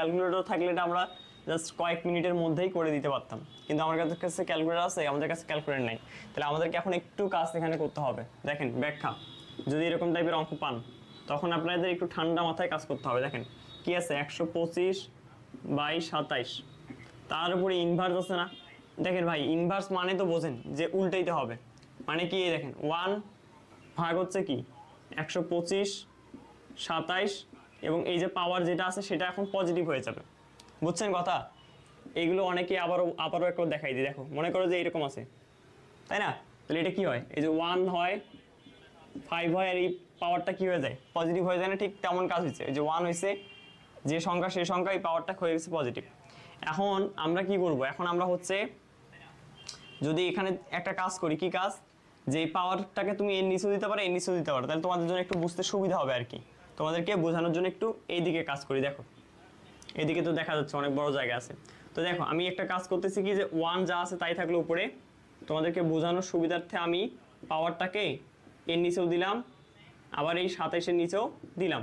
Calculator থাকলে এটা আমরা জাস্ট কয়েক মিনিটের মধ্যেই করে দিতে পারতাম, কিন্তু আমার কাছে ক্যালকুলেটর আছে, আমাদের কাছে ক্যালকুলেটর নাই। তাহলে আমাদেরকে এখন একটু কাজ এখানে করতে হবে। দেখেন ব্যাখ্যা, যদি এরকম টাইপের অঙ্ক পান তখন আপনাদের একটু ঠান্ডা মাথায় কাজ করতে হবে। দেখেন কি আছে 125/27, তার উপরে ইনভার্স আছে না। দেখেন ভাই ইনভার্স মানে তো বোঝেন যে উল্টাইতে হবে, মানে কি দেখেন 1 ভাগ হচ্ছে কি 125/27 এবং এই যে পাওয়ার যেটা আছে সেটা এখন পজিটিভ হয়ে যাবে, বুঝছেন কথা? এইগুলো অনেকে আবারও একটু দেখাই দিই। দেখো মনে করো যে এইরকম আছে, তাই না? তাহলে এটা কি হয়, এই যে 1 হয় 5 হয় আর এই পাওয়ারটা কি হয়ে যায়, পজিটিভ হয়ে যায় না? ঠিক তেমন কাজ হচ্ছে, এই যে 1 হয়েছে যে সংখ্যা সেই সংখ্যা এই পাওয়ারটা হয়ে গেছে পজিটিভ। এখন আমরা কি করব, এখন আমরা হচ্ছে যদি এখানে একটা কাজ করি, কি কাজ, যে এই পাওয়ারটাকে তুমি এর নিচেও দিতে পারো এর নিচেও দিতে পারো, তাহলে তোমাদের জন্য একটু বুঝতে সুবিধা হবে আর কি। তোমাদেরকে বোঝানোর জন্য একটু এইদিকে কাজ করি। দেখো এইদিকে তো দেখা যাচ্ছে অনেক বড় জায়গা আছে, তো দেখো আমি একটা কাজ করতেছি কি যে 1 যা আছে তাই থাকলো উপরে, তোমাদেরকে বোঝানোর সুবিধার্থে আমি পাওয়ারটাকে এর নিচেও দিলাম, আবার এই 27-এর নিচেও দিলাম।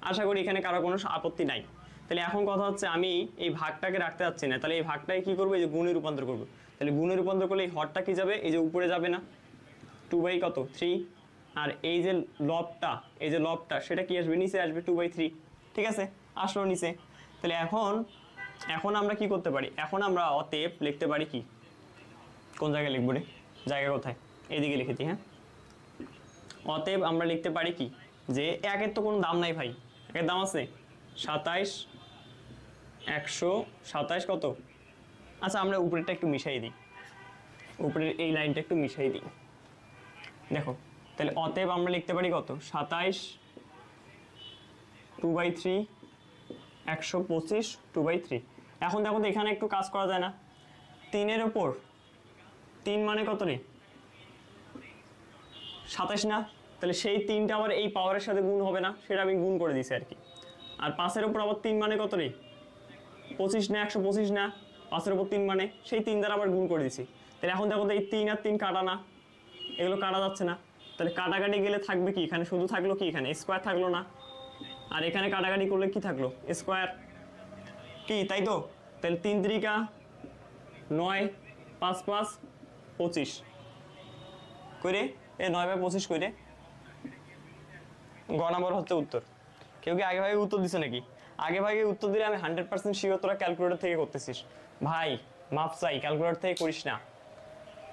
আশা করি এখানে কারো কোনো আপত্তি নাই। তাহলে এখন কথা হচ্ছে আমি এই ভাগটাকে রাখতে যাচ্ছি না, তাহলে এই ভাগটাকে কী করবো, এই যে গুণে রূপান্তর করবো। তাহলে গুণে রূপান্তর করলে এই হরটা কী যাবে, এই যে উপরে যাবে না 2/3, আর এই যে লবটা, এই যে লবটা সেটা কি আসবে, নিচে আসবে 2/3। ঠিক আছে, আসলো নিচে। তাহলে এখন আমরা কি করতে পারি, এখন আমরা অতএব লিখতে পারি কি, কোন জায়গায় লিখবো রে, জায়গা কোথায়, এইদিকে লিখেছি। হ্যাঁ, অতএব আমরা লিখতে পারি কি যে একের তো কোনো দাম নাই ভাই, একের দাম আছে 27, 127 কত। আচ্ছা আমরা উপরেরটা একটু মিশাই দিই, উপরের এই লাইনটা একটু মিশাই দিই। দেখো তাহলে অতএব আমরা লিখতে পারি কত, 27 2/3, 125 2/3। এখন দেখো তো এখানে একটু কাজ করা যায় না, 3-এর ওপর 3 মানে কত রে, 27 না? তাহলে সেই 3টা আবার এই পাওয়ারের সাথে গুণ হবে না, সেটা আমি গুণ করে দিছি আর কি। আর 5-এর ওপর আবার 3 মানে কত রে, 25 না, 125 না, 5-এর ওপর 3 মানে সেই 3 দ্বারা আবার গুণ করে দিছি। তাহলে এখন দেখো তো এই 3 আর 3 কাটা না, এগুলো কাটা যাচ্ছে না, তাহলে কাটাকাটি গেলে থাকবে কি, এখানে শুধু থাকলো কি, এখানে স্কোয়ার থাকলো না, আর এখানে কাটাকাটি করলে কি থাকলো, স্কোয়ার কি, তাই তো? তাহলে 3 3 9, 5 5 25 করে, এ 9/25 করে গ নম্বর হচ্ছে উত্তর। কেউ কি আগে ভাগে উত্তর দিছে নাকি? আগে ভাগে উত্তর দিলে আমি 100% শিওর তোরা ক্যালকুলেটর থেকে করতেছিস। ভাই মাপ চাই, ক্যালকুলেটর থেকে করিস না,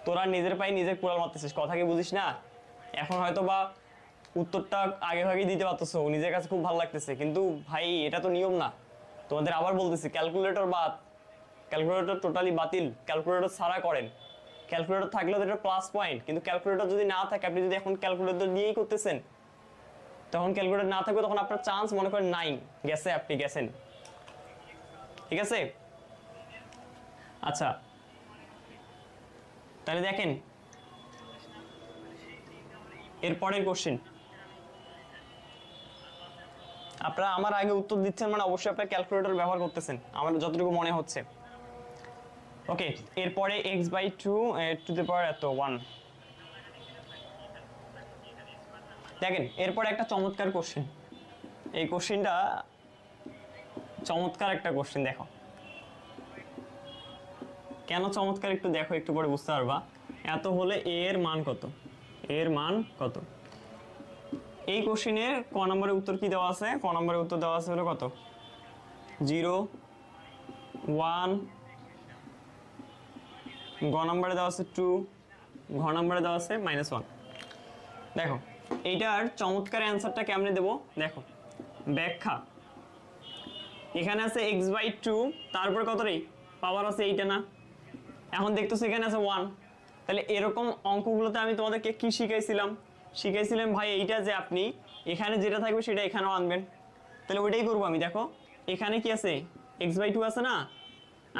তোরা নিজের পায়ে নিজের কুড়াল মারতেছিস, কথা কি বুঝিস না? এখন হয়তো বা উত্তরটা আগে ভাগেই দিতে পারতেছো, নিজের কাছে খুব ভালো লাগতেছে, কিন্তু ভাই এটা তো নিয়ম না। তোমাদের আবার বলতেছি ক্যালকুলেটর বাদ, ক্যালকুলেটর টোটালি বাতিল, ক্যালকুলেটর ছাড়া করেন। ক্যালকুলেটর থাকলেও তো এটা প্লাস পয়েন্ট, কিন্তু ক্যালকুলেটর যদি না থাকে, আপনি যদি এখন ক্যালকুলেটর দিয়েই করতেছেন, তখন ক্যালকুলেটর না থাকবে, তখন আপনার চান্স মনে করেন নাই, গেছে, আপনি গেছেন। ঠিক আছে, আচ্ছা তাহলে দেখেন এরপরের কোশ্চেন। আপনারা আমার আগে উত্তর দিচ্ছেন মানে অবশ্যই আপনারা ক্যালকুলেটর ব্যবহার করতেছেন, আমার যতটুকু মনে হচ্ছে। ওকে, এরপরে x/2 টু দ্য পাওয়ার এত 1। দেখেন এরপরে একটা চমৎকার কোশ্চেন, এই কোশ্চেনটা চমৎকার একটা কোশ্চেন। দেখো কেন চমৎকার একটু দেখো, একটু পরে বুঝতে পারবা। এত হলে a এর মান কত, এর মান কত। এই কোশ্চেনের ক নম্বরের উত্তর কি দেওয়া আছে, ক নম্বরের উত্তর দেওয়া আছে হলো কত, 0 1, গ নম্বরে দেওয়া আছে 2, ঘ নম্বরে দেওয়া আছে -1। দেখো এইটার চমৎকার অ্যান্সারটা কেমনে দেবো, দেখো ব্যাখ্যা। এখানে আছে x/2, তারপর কত রে, পাওয়ার আছে এইটা না, এখন দেখতেছো এখানে আছে 1। তাহলে এরকম অঙ্কগুলোতে আমি তোমাদেরকে কি শিখাইছিলাম ভাই, এইটা যে আপনি এখানে যেটা থাকবে সেটা এখানেও আনবেন। তাহলে ওইটাই করবো আমি। দেখো এখানে কি আছে, x/2 আছে না,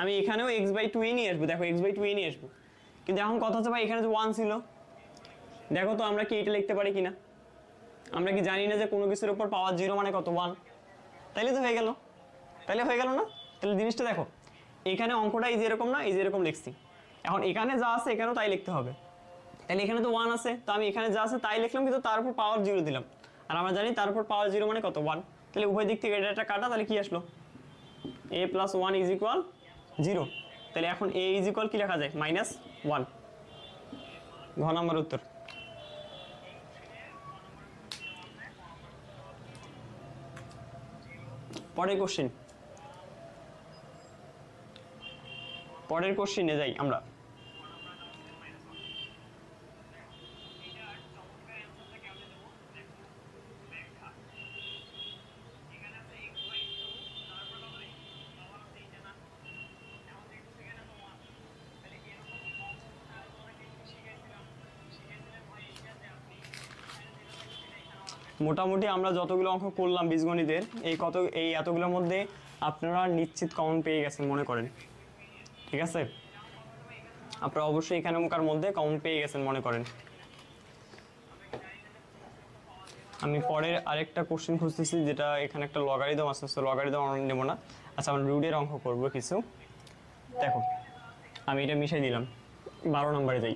আমি এখানেও x/2 নিয়ে আসবো। দেখো x/2 নিয়ে আসবো, কিন্তু এখন কথা হচ্ছে ভাই এখানে যে 1 ছিল, দেখো তো আমরা কি এটা লিখতে পারি কিনা। আমরা কি জানি না যে কোনো কিছুর উপর পাওয়ার 0 মানে কত, 1। তাইলে তো হয়ে গেল, তাইলে হয়ে গেল না? তাহলে জিনিসটা দেখো, এখানে অঙ্কটা এই যে এরকম না, এই যে এরকম লিখছি, এখন এখানে যা আছে এখানেও তাই লিখতে হবে। তাহলে এখানে তো 1 আছে, তো আমি এখানে যা আছে তাই লিখলাম, কিন্তু তার উপর পাওয়ার 0 দিলাম, আর আমরা জানি তার উপর পাওয়ার 0 মানে কত, 1। তাহলে উভয় দিক থেকে এটা একটা কাটা, তাহলে কি আসলো a plus one is equal 0। তাহলে এখন a ইজ ইকুয়াল কি লেখা যায়, -1। ঘ নম্বর উত্তর। পরের কোশ্চেনে যাই আমরা। মোটামুটি আমরা যতগুলো অঙ্ক করলাম বীজগণিতের এই এতগুলোর মধ্যে আপনারা নিশ্চিত কমন পেয়ে গেছেন মনে করেন, ঠিক আছে? আপনারা অবশ্যই এখানকার মধ্যে কমন পেয়ে গেছেন মনে করেন। আমি পরের আরেকটা কোশ্চেন খুঁজতেছি, যেটা এখানে একটা লগারিদম আছে, লগারিদম আমরা নেব না। আচ্ছা, আমরা রুটের অঙ্ক করবো কিছু। দেখো আমি এটা মিশাই দিলাম, 12 নম্বরে যাই।